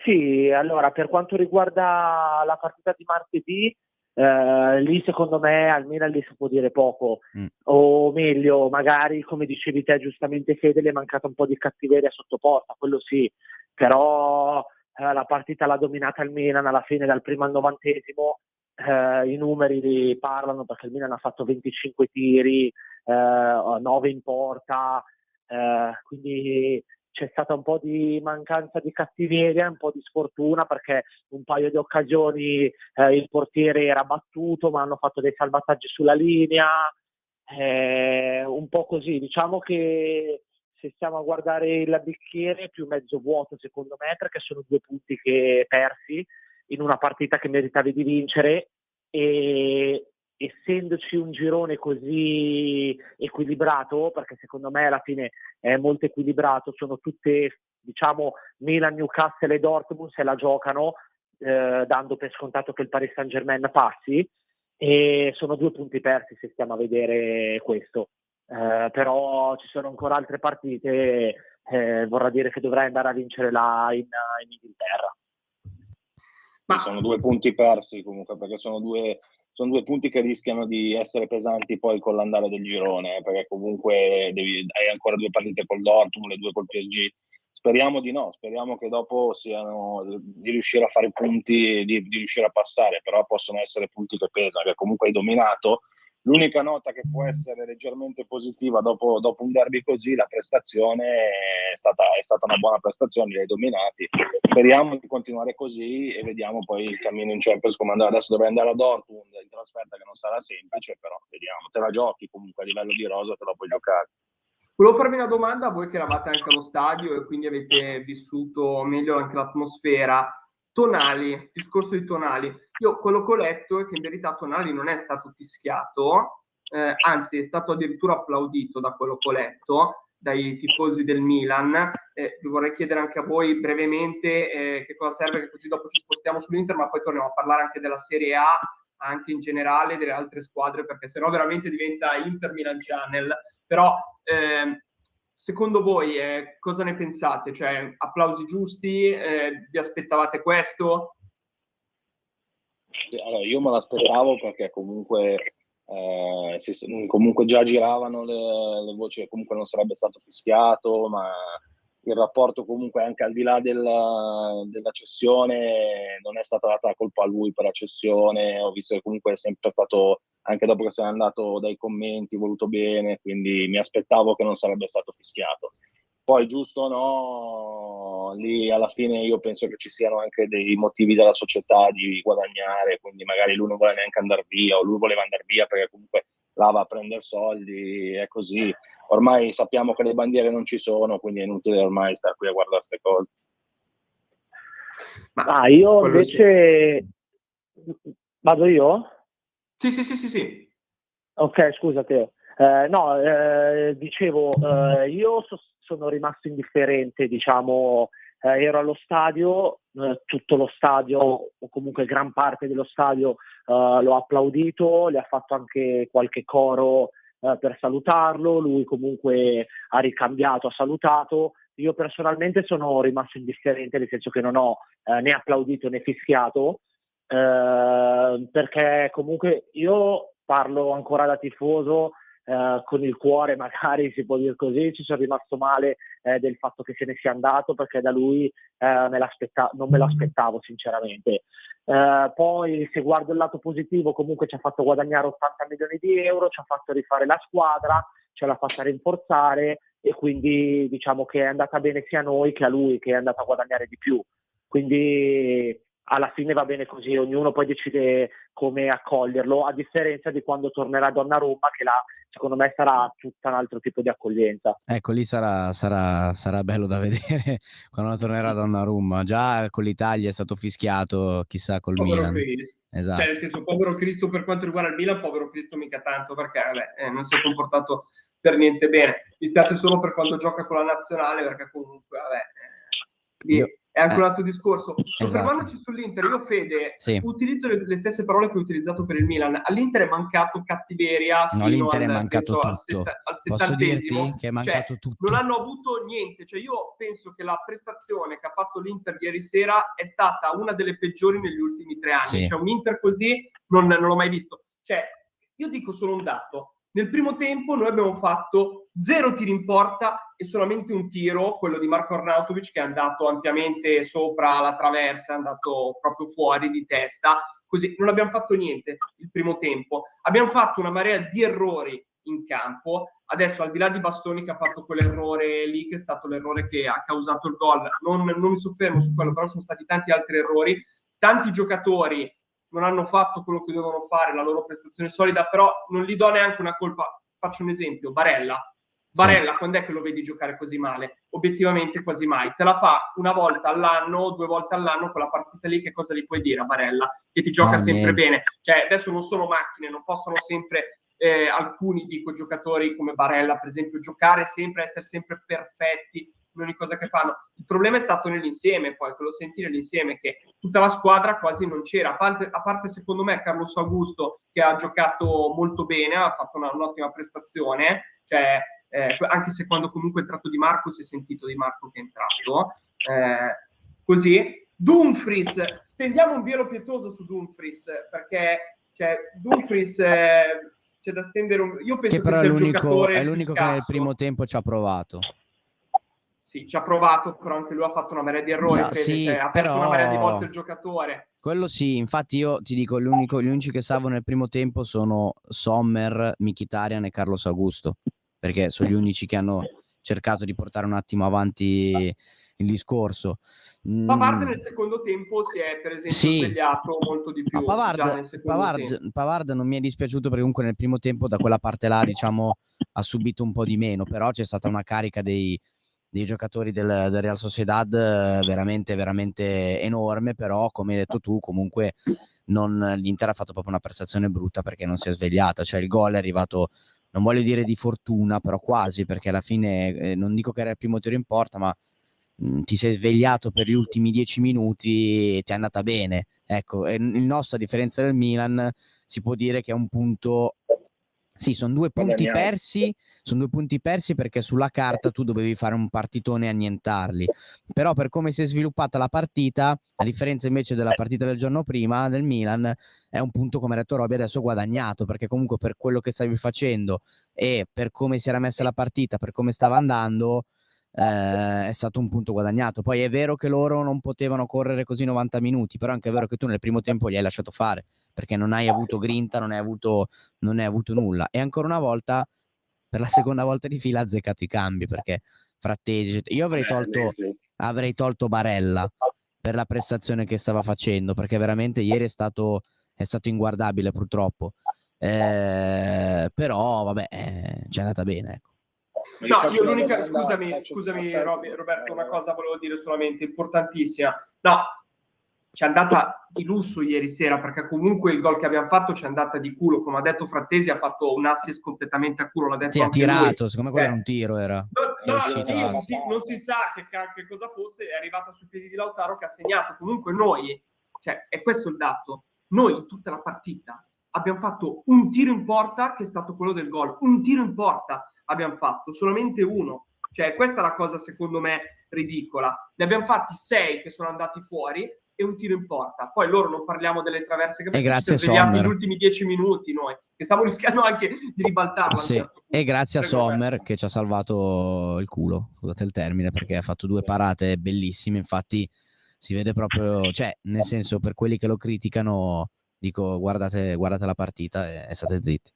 Sì, allora, per quanto riguarda la partita di martedì, lì secondo me al Milan lì si può dire poco, o meglio, magari come dicevi te giustamente Fede, le è mancata un po' di cattiveria sotto porta, quello sì, però la partita l'ha dominata il Milan alla fine, dal primo al 90°. I numeri parlano, perché il Milan ha fatto 25 tiri, 9 in porta, quindi c'è stata un po' di mancanza di cattiveria, un po' di sfortuna, perché un paio di occasioni il portiere era battuto, ma hanno fatto dei salvataggi sulla linea, un po' così. Diciamo che se stiamo a guardare il bicchiere è più mezzo vuoto secondo me, perché sono 2 punti che persi in una partita che meritavi di vincere, e essendoci un girone così equilibrato, perché secondo me alla fine è molto equilibrato, sono tutte, diciamo, Milan, Newcastle e Dortmund se la giocano, dando per scontato che il Paris Saint-Germain passi, e sono 2 punti persi se stiamo a vedere questo. Però ci sono ancora altre partite, vorrà dire che dovrai andare a vincere là in Inghilterra. Ma sono 2 punti persi comunque, perché sono due punti che rischiano di essere pesanti poi con l'andare del girone, perché comunque hai ancora 2 partite col Dortmund, le 2 col PSG. Speriamo di no, speriamo che dopo siano di riuscire a fare punti, di riuscire a passare, però possono essere punti che pesano, che comunque hai dominato. L'unica nota che può essere leggermente positiva dopo un derby così, la prestazione è stata una buona prestazione, li hai dominati. Speriamo di continuare così e vediamo poi il cammino in Champions come andrà. Adesso dovrei andare a Dortmund in trasferta, che non sarà semplice, però vediamo. Te la giochi comunque a livello di rosa, te la puoi giocare. Volevo farvi una domanda a voi che eravate anche allo stadio e quindi avete vissuto meglio anche l'atmosfera. Tonali, discorso di Tonali. Io quello che ho letto è che in verità Tonali non è stato fischiato, anzi è stato addirittura applaudito da quello che ho letto dai tifosi del Milan. Vi vorrei chiedere anche a voi brevemente che cosa serve, che così dopo ci spostiamo sull'Inter, ma poi torniamo a parlare anche della Serie A, anche in generale delle altre squadre, perché sennò veramente diventa Inter Milan Channel. Però secondo voi cosa ne pensate? Cioè, applausi giusti? Vi aspettavate questo? Allora, io me l'aspettavo, perché comunque già giravano le voci che comunque non sarebbe stato fischiato, ma il rapporto comunque anche al di là della cessione non è stata data la colpa a lui per la cessione. Ho visto che comunque è sempre stato, anche dopo che se n'è andato, dai commenti voluto bene, quindi mi aspettavo che non sarebbe stato fischiato. Poi giusto o no, lì alla fine io penso che ci siano anche dei motivi della società di guadagnare, quindi magari lui non vuole neanche andare via, o lui voleva andare via perché comunque là va a prendere soldi, è così. ormai sappiamo che le bandiere non ci sono, quindi è inutile ormai stare qui a guardare queste cose. Ma io invece vado io? Sì. Ok, scusa Teo. Dicevo, io sono rimasto indifferente, diciamo, ero allo stadio, tutto lo stadio, o comunque gran parte dello stadio, l'ho applaudito, le ha fatto anche qualche coro per salutarlo, lui comunque ha ricambiato, ha salutato. Io personalmente sono rimasto indifferente, nel senso che non ho né applaudito né fischiato, perché comunque io parlo ancora da tifoso, con il cuore, magari si può dire così, ci sono rimasto male del fatto che se ne sia andato, perché da lui non me l'aspettavo sinceramente. Poi se guardo il lato positivo, comunque ci ha fatto guadagnare 80 milioni di euro, ci ha fatto rifare la squadra, ce l'ha fatta rinforzare, e quindi diciamo che è andata bene sia a noi che a lui, che è andato a guadagnare di più. Quindi alla fine va bene così, ognuno poi decide come accoglierlo, a differenza di quando tornerà Donnarumma, che là secondo me sarà tutto un altro tipo di accoglienza. Ecco, lì sarà bello da vedere quando tornerà Donnarumma. Già con l'Italia è stato fischiato, chissà col povero Milan. Cristo. Esatto. Cioè, nel senso, povero Cristo per quanto riguarda il Milan, povero Cristo mica tanto, perché non si è comportato per niente bene. Mi spiace solo per quando gioca con la nazionale, perché comunque è anche un altro discorso. Soffermandoci sull'Inter, io Fede utilizzo le stesse parole che ho utilizzato per il Milan. All'Inter è mancato cattiveria fino all'Inter al, è mancato penso, tutto. al Posso 70°. dirti che è mancato tutto? Non hanno avuto niente. Cioè, io penso che la prestazione che ha fatto l'Inter ieri sera è stata una delle peggiori negli ultimi 3 anni. Cioè, un Inter così non l'ho mai visto. Cioè, io dico solo un dato. Nel primo tempo noi abbiamo fatto 0 tiri in porta e solamente un tiro, quello di Marko Arnautovic, che è andato ampiamente sopra la traversa, è andato proprio fuori di testa. Così non abbiamo fatto niente il primo tempo. Abbiamo fatto una marea di errori in campo. Adesso, al di là di Bastoni che ha fatto quell'errore lì, che è stato l'errore che ha causato il gol, non mi soffermo su quello, però sono stati tanti altri errori. Tanti giocatori non hanno fatto quello che dovevano fare, la loro prestazione solida, però non gli do neanche una colpa. Faccio un esempio, Barella, quando è che lo vedi giocare così male? Obiettivamente quasi mai. Te la fa una volta all'anno, 2 volte all'anno, quella partita lì, che cosa gli puoi dire a Barella? Che ti gioca sempre bene. Cioè, adesso non sono macchine, non possono sempre alcuni, dico, giocatori come Barella, per esempio, giocare sempre, essere sempre perfetti in ogni cosa che fanno. Il problema è stato nell'insieme, poi, che lo senti nell'insieme, che tutta la squadra quasi non c'era, a parte secondo me Carlos Augusto, che ha giocato molto bene, ha fatto un'ottima prestazione, cioè anche se quando comunque è entrato Di Marco si è sentito Di Marco che è entrato, così. Dumfries, stendiamo un velo pietoso su Dumfries, perché Dumfries c'è da stendere io penso che però sia il giocatore è l'unico che nel primo tempo ci ha provato. Sì, ci ha provato, però anche lui ha fatto una marea di errori, ha perso una marea di volte il giocatore. Quello sì, infatti io ti dico, gli unici che salvo nel primo tempo sono Sommer, Mkhitaryan e Carlos Augusto, perché sono gli unici che hanno cercato di portare un attimo avanti il discorso. Pavard nel secondo tempo si è, per esempio, svegliato molto di più. Già nel secondo tempo. Pavard non mi è dispiaciuto, perché comunque nel primo tempo da quella parte là, diciamo, ha subito un po' di meno, però c'è stata una carica dei giocatori del Real Sociedad veramente, veramente enorme. Però, come hai detto tu, comunque l'Inter ha fatto proprio una prestazione brutta, perché non si è svegliata. Cioè, il gol è arrivato, non voglio dire di fortuna, però quasi, perché alla fine non dico che era il primo tiro in porta, ma ti sei svegliato per gli ultimi 10 minuti e ti è andata bene. Ecco, e il nostro, a differenza del Milan, si può dire che è un punto. Sì, sono 2 punti persi, perché sulla carta tu dovevi fare un partitone e annientarli. Però per come si è sviluppata la partita, a differenza invece della partita del giorno prima del Milan, è un punto, come ha detto Robby, adesso guadagnato, perché comunque per quello che stavi facendo e per come si era messa la partita, per come stava andando, è stato un punto guadagnato. Poi è vero che loro non potevano correre così 90 minuti, però è anche vero che tu nel primo tempo li hai lasciato fare, perché non hai avuto grinta, non hai avuto nulla. E ancora una volta, per la seconda volta di fila, ha azzeccato i cambi, perché Frattesi, io avrei tolto Barella per la prestazione che stava facendo, perché veramente ieri è stato inguardabile, purtroppo. Però vabbè, ci è andata bene, ecco. No, io l'unica, scusami Roberto, una cosa volevo dire solamente, importantissima. No, ci è andata di lusso ieri sera, perché comunque il gol che abbiamo fatto ci è andata di culo. Come ha detto Frattesi, ha fatto un assist completamente a culo, l'ha detto Sì, ha anche tirato, lui. secondo me quello era un tiro, era. Non si sa che cosa fosse, è arrivata sui piedi di Lautaro che ha segnato. Comunque noi, cioè, è questo il dato, noi in tutta la partita abbiamo fatto un tiro in porta che è stato quello del gol, un tiro in porta abbiamo fatto, solamente uno. Cioè, questa è la cosa secondo me ridicola. Ne abbiamo fatti 6 che sono andati fuori e un tiro in porta. Poi loro non parliamo delle traverse che ci siamo svegliati negli ultimi 10 minuti noi, che stiamo rischiando anche di ribaltarla. Sì. Certo, e grazie a Sommer che ci ha salvato il culo, scusate il termine, perché ha fatto 2 parate bellissime. Infatti si vede proprio, cioè, nel senso, per quelli che lo criticano, dico guardate la partita e state zitti.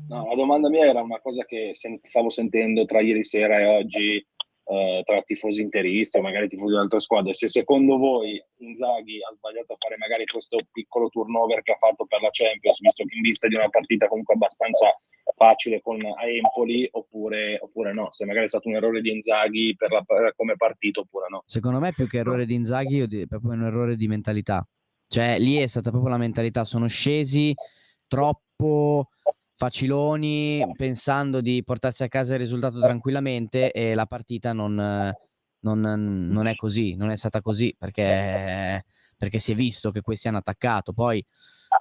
No, la domanda mia era una cosa che stavo sentendo tra ieri sera e oggi tra tifosi interisti o magari tifosi di altre squadre. Se secondo voi Inzaghi ha sbagliato a fare magari questo piccolo turnover che ha fatto per la Champions, visto che in vista di una partita comunque abbastanza facile con Empoli, oppure no, se magari è stato un errore di Inzaghi per come partito oppure no. Secondo me più che errore di Inzaghi è proprio un errore di mentalità, cioè lì è stata proprio la mentalità, sono scesi troppo faciloni pensando di portarsi a casa il risultato tranquillamente, e la partita non è così, non è stata così, perché si è visto che questi hanno attaccato. Poi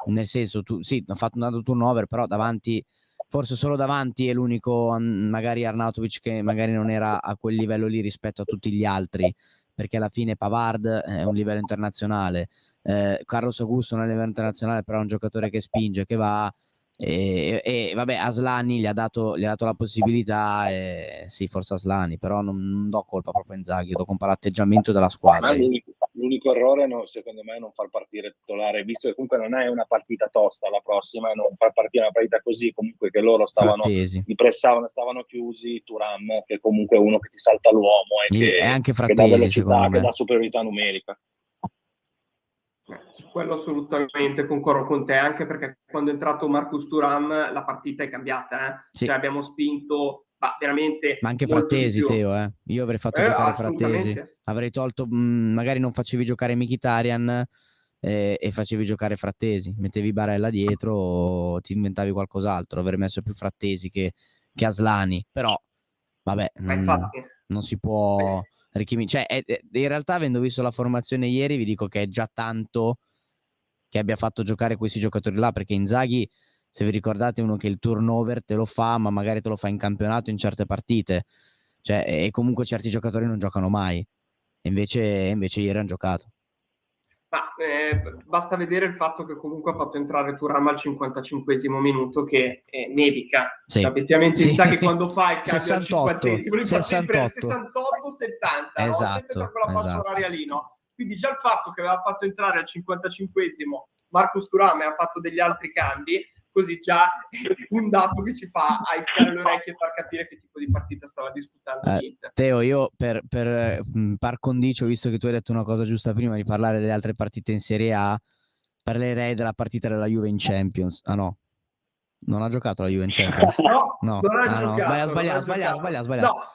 nel senso, sì, hanno fatto un altro turnover, però davanti, forse solo davanti, è l'unico magari Arnautovic che magari non era a quel livello lì rispetto a tutti gli altri, perché alla fine Pavard è un livello internazionale, Carlos Augusto non è un livello internazionale, però è un giocatore che spinge, che va, e vabbè, Aslani gli ha dato la possibilità, sì, forse Aslani, però non do colpa proprio a Inzaghi, do colpa all'atteggiamento della squadra. L'unico errore secondo me è non far partire titolare, visto che comunque non è una partita tosta la prossima, e non far partire una partita così, comunque che loro li pressavano, stavano chiusi. Thuram, che comunque è uno che ti salta l'uomo e che anche dà Frattesi, velocità, che dà superiorità numerica. Su quello assolutamente concordo con te, anche perché quando è entrato Marcus Thuram la partita è cambiata, Sì. Cioè, abbiamo spinto veramente. Ma anche Frattesi, Teo, io avrei fatto giocare Frattesi, avrei tolto, magari non facevi giocare Mkhitaryan e facevi giocare Frattesi, mettevi Barella dietro o ti inventavi qualcos'altro, avrei messo più Frattesi che Aslani, però vabbè, non si può cioè, in realtà, avendo visto la formazione ieri, vi dico che è già tanto che abbia fatto giocare questi giocatori là, perché Inzaghi, se vi ricordate, uno che il turnover te lo fa, ma magari te lo fa in campionato in certe partite, cioè, e comunque certi giocatori non giocano mai, e invece ieri hanno giocato. Ma basta vedere il fatto che comunque ha fatto entrare Thuram al 55esimo minuto, che nevica. Sì. Cioè, effettivamente Sì. Inzaghi quando fa il cambio 68, al 50esimo, 68. 68-70, esatto, sempre per quella fascia oraria lì, no? Quindi già il fatto che aveva fatto entrare al 55esimo Marcus Thuram e ha fatto degli altri cambi, così già un dato che ci fa aizzare le orecchie e far capire che tipo di partita stava disputando l'Inter. Teo, io per par condicio, visto che tu hai detto una cosa giusta prima di parlare delle altre partite in Serie A, parlerei della partita della Juve in Champions. Ah no, non ha giocato la Juve in Champions? No, non ha giocato. Sbagliato. No.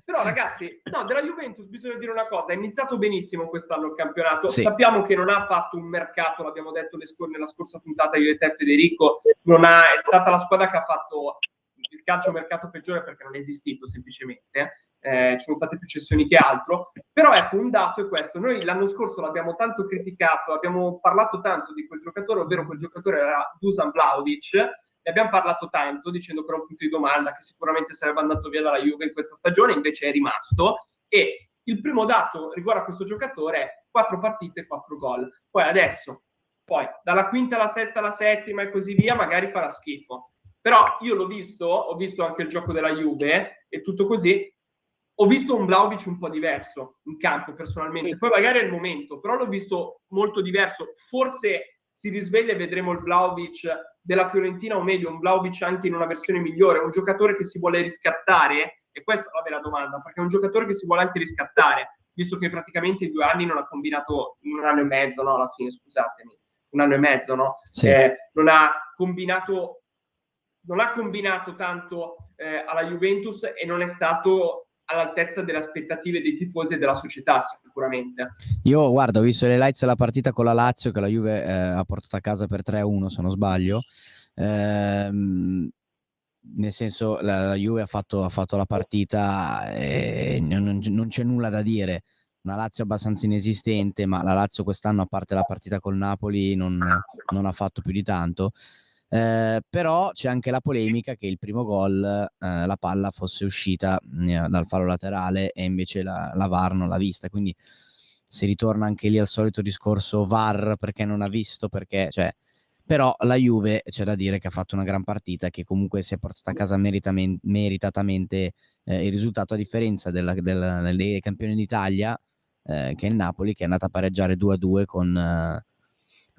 Però ragazzi, della Juventus bisogna dire una cosa: è iniziato benissimo quest'anno il campionato. Sì. Sappiamo che non ha fatto un mercato, l'abbiamo detto nella scorsa puntata io e te, Federico, è stata la squadra che ha fatto il calciomercato peggiore, perché non è esistito semplicemente. Ci sono state più cessioni che altro, però ecco, un dato è questo: noi l'anno scorso l'abbiamo tanto criticato, abbiamo parlato tanto di quel giocatore, ovvero quel giocatore era Dusan Vlahovic. Ne abbiamo parlato tanto dicendo che era un punto di domanda, che sicuramente sarebbe andato via dalla Juve in questa stagione, invece è rimasto. E il primo dato riguardo a questo giocatore è 4 partite, 4 gol. Poi adesso, dalla quinta alla sesta alla settima e così via, magari farà schifo. Però io ho visto anche il gioco della Juve e tutto così, ho visto un Vlahovic un po' diverso in campo personalmente. Poi magari è il momento, però l'ho visto molto diverso. Forse si risveglia e vedremo il Vlahovic della Fiorentina, o meglio un Vlahovic anche in una versione migliore, un giocatore che si vuole riscattare, e questa è la vera domanda, perché è un giocatore che si vuole anche riscattare, visto che praticamente in 2 anni non ha combinato, in 1 anno e mezzo, no, alla fine, scusatemi, 1 anno e mezzo, no? Sì. Non ha combinato tanto alla Juventus e non è stato all'altezza delle aspettative dei tifosi e della società sicuramente. Io guarda, ho visto le highlights della partita con la Lazio che la Juve ha portato a casa per 3-1 se non sbaglio, nel senso la Juve ha fatto la partita e non c'è nulla da dire, una Lazio abbastanza inesistente, ma la Lazio quest'anno a parte la partita col Napoli non ha fatto più di tanto. Però c'è anche la polemica che il primo gol la palla fosse uscita dal fallo laterale e invece la VAR non l'ha vista, quindi si ritorna anche lì al solito discorso VAR perché non ha visto, perché però la Juve c'è da dire che ha fatto una gran partita, che comunque si è portata a casa meritatamente il risultato, a differenza dei campioni d'Italia che è il Napoli, che è andata a pareggiare 2-2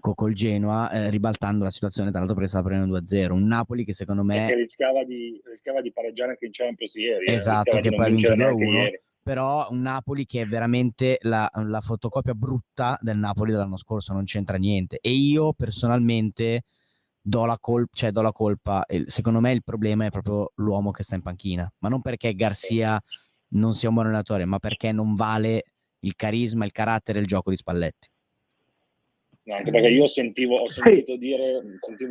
col Genoa, ribaltando la situazione, tra l'altro, perché stava prendendo 2-0. Un Napoli che secondo me che rischiava di pareggiare anche in Champions ieri, esatto, che poi ha vinto 2-1, ieri. però un Napoli che è veramente la fotocopia brutta del Napoli dell'anno scorso, non c'entra niente, e io personalmente do la colpa, secondo me il problema è proprio l'uomo che sta in panchina, ma non perché Garcia non sia un buon allenatore, ma perché non vale il carisma, il carattere e il gioco di Spalletti. No, anche perché io sentivo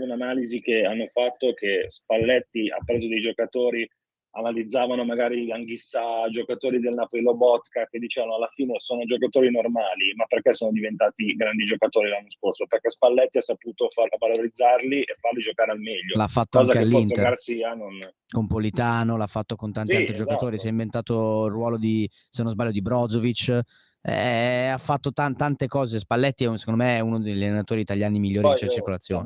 un'analisi che hanno fatto, che Spalletti ha preso dei giocatori, analizzavano magari Anghissà, giocatori del Napoli, Lobotka, che dicevano alla fine sono giocatori normali, ma perché sono diventati grandi giocatori l'anno scorso? Perché Spalletti ha saputo valorizzarli e farli giocare al meglio. L'ha fatto cosa anche che forse all'Inter Garcia non... con Politano, l'ha fatto con tanti altri giocatori, si è inventato il ruolo di, se non sbaglio, di Brozovic, ha fatto tante cose. Spalletti secondo me è uno degli allenatori italiani migliori che c'è in circolazione.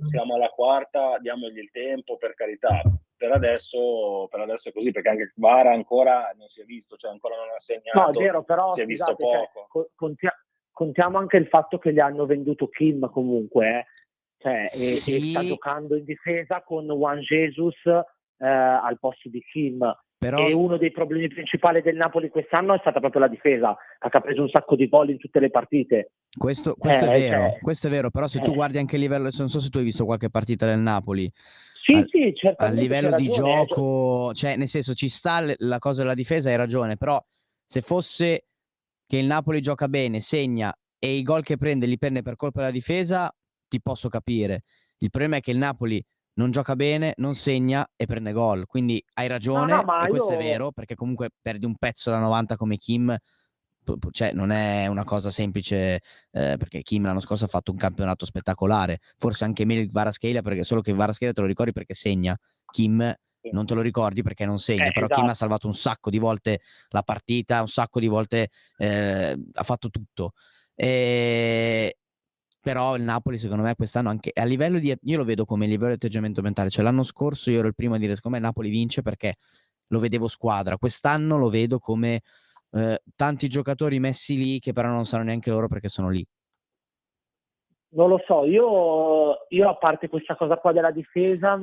Siamo alla quarta, diamogli il tempo, per carità. Per adesso è così, perché anche Kvara ancora non si è visto, cioè ancora non ha segnato, no, è vero, però, si è visto poco. Contiamo anche il fatto che gli hanno venduto Kim comunque, sì. e sta giocando in difesa con Juan Jesus al posto di Kim. Però... E uno dei problemi principali del Napoli quest'anno è stata proprio la difesa, che ha preso un sacco di gol in tutte le partite. Questo è vero, questo è vero, però se tu guardi anche il livello, non so se tu hai visto qualche partita del Napoli, sì, certamente, a livello di gioco, cioè nel senso ci sta la cosa della difesa, hai ragione, però se fosse che il Napoli gioca bene, segna e i gol che prende li prende per colpa della difesa, ti posso capire. Il problema è che il Napoli non gioca bene, non segna e prende gol, quindi hai ragione, e questo è vero, perché comunque perdi un pezzo da 90 come Kim, cioè non è una cosa semplice, perché Kim l'anno scorso ha fatto un campionato spettacolare, forse anche meglio di Kvaratskhelia, perché solo che Kvaratskhelia te lo ricordi perché segna, Kim non te lo ricordi perché non segna, però esatto. Kim ha salvato un sacco di volte la partita, un sacco di volte ha fatto tutto, però il Napoli secondo me quest'anno anche a livello di, io lo vedo come livello di atteggiamento mentale, cioè l'anno scorso io ero il primo a dire secondo me il Napoli vince perché lo vedevo squadra, quest'anno lo vedo come tanti giocatori messi lì che però non sanno neanche loro perché sono lì. Non lo so, io a parte questa cosa qua della difesa,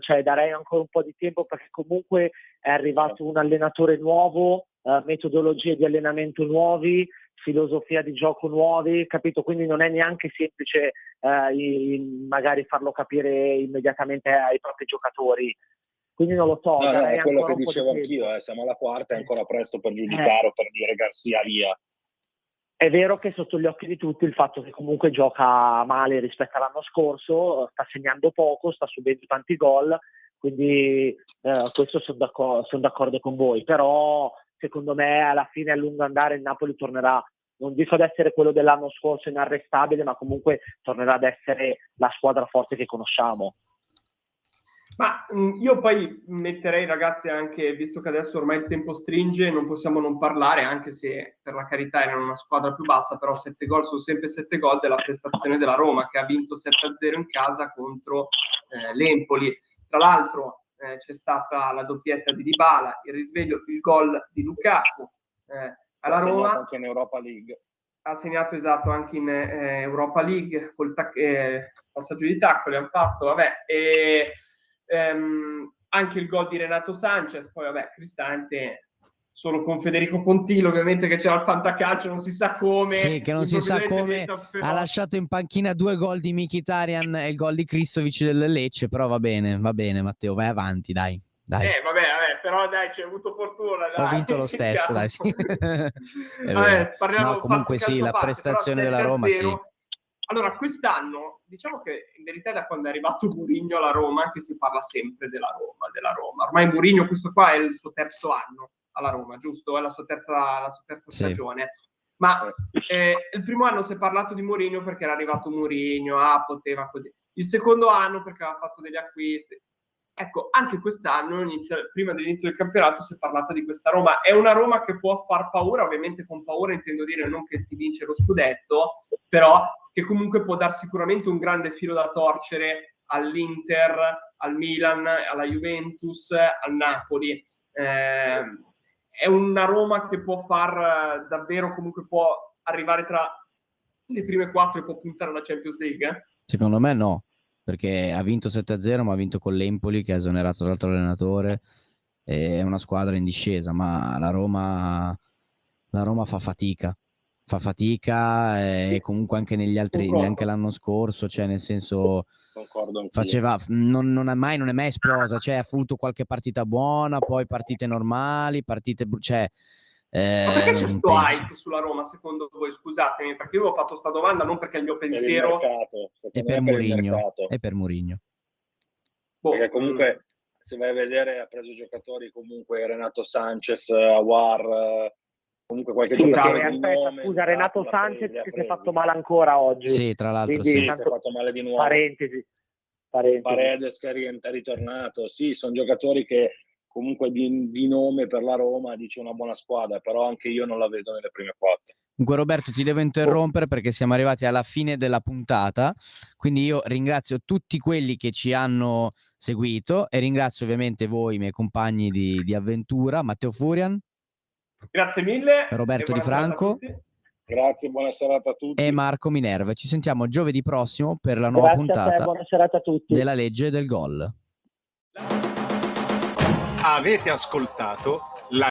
cioè darei ancora un po' di tempo, perché comunque è arrivato un allenatore nuovo, metodologie di allenamento nuovi, filosofia di gioco nuovi, capito? Quindi non è neanche semplice magari farlo capire immediatamente ai propri giocatori. Quindi non lo so, darei è quello ancora che dicevo anch'io, siamo alla quarta, è ancora presto per giudicare o per dire Garcia via. È vero che è sotto gli occhi di tutti il fatto che comunque gioca male rispetto all'anno scorso, sta segnando poco, sta subendo tanti gol, quindi questo sono d'accordo con voi, però secondo me alla fine, a lungo andare, il Napoli tornerà, non dico ad essere quello dell'anno scorso inarrestabile, ma comunque tornerà ad essere la squadra forte che conosciamo. Ma io poi metterei, ragazzi, anche, visto che adesso ormai il tempo stringe, non possiamo non parlare, anche se per la carità erano una squadra più bassa, però 7 gol sono sempre 7 gol, della prestazione della Roma, che ha vinto 7-0 in casa contro l'Empoli. Tra l'altro c'è stata la doppietta di Dybala, il risveglio, il gol di Lukaku alla Roma. Anche in Europa League. Ha segnato, esatto, anche in Europa League, col passaggio di taccoli hanno fatto, vabbè, anche il gol di Renato Sanchez, poi vabbè, Cristante solo con Federico Pontillo, ovviamente, che c'era il fantacalcio, non si sa come. Sì, che non si sa come ha lasciato in panchina 2 gol di Mkhitaryan e il gol di Kristovic del Lecce, però va bene Matteo, vai avanti, dai. Dai. Vabbè, però dai, c'è avuto fortuna. Dai. Ho vinto lo stesso, dai, sì. È vero. Vabbè, parliamo, No, comunque fatto sì, calcio la a parte, prestazione però della Roma, 7-0. sì. Allora, quest'anno, diciamo che in verità da quando è arrivato Mourinho alla Roma, anche si parla sempre della Roma. Ormai Mourinho, questo qua è il suo terzo anno alla Roma, giusto? È la sua terza Sì. stagione. Ma il primo anno si è parlato di Mourinho perché era arrivato Mourinho, poteva così. Il secondo anno perché aveva fatto degli acquisti. Ecco, anche quest'anno, prima dell'inizio del campionato, si è parlato di questa Roma. È una Roma che può far paura, ovviamente con paura intendo dire non che ti vince lo scudetto, però che comunque può dar sicuramente un grande filo da torcere all'Inter, al Milan, alla Juventus, al Napoli. È una Roma che può far davvero, comunque può arrivare tra le prime 4 e può puntare alla Champions League? Secondo me no, perché ha vinto 7-0, ma ha vinto con l'Empoli che ha esonerato l'altro allenatore. È una squadra in discesa, ma la Roma fa fatica e comunque anche negli altri, Concordo. anche l'anno scorso, cioè nel senso Concordo anch'io. faceva, non è mai esplosa, cioè ha avuto qualche partita buona, poi partite normali, cioè Ma perché c'è non sto penso. hype sulla Roma, secondo voi? Scusatemi, perché io ho fatto sta domanda non perché è il mio Per il pensiero. mercato, È secondo per me per il Mourinho, mercato. è per Mourinho. Perché comunque se vai a vedere ha preso giocatori comunque Renato Sanchez, Aouar, comunque qualche giocatore di nome. Scusa, Renato Sanchez che si è fatto male ancora oggi. Sì, tra l'altro Quindi, sì. Si è fatto male di nuovo. Parentesi. Paredes che è ritornato. Sì, sono giocatori che comunque di nome per la Roma dice una buona squadra, però anche io non la vedo nelle prime 4. Dunque Roberto, ti devo interrompere perché siamo arrivati alla fine della puntata, quindi io ringrazio tutti quelli che ci hanno seguito e ringrazio ovviamente voi, i miei compagni di avventura, Matteo Furian. Grazie mille. Roberto Di Franco. Grazie, buona serata a tutti. E Marco Minerva. Ci sentiamo giovedì prossimo per la nuova puntata a te, buona serata a tutti. della legge del gol. Avete ascoltato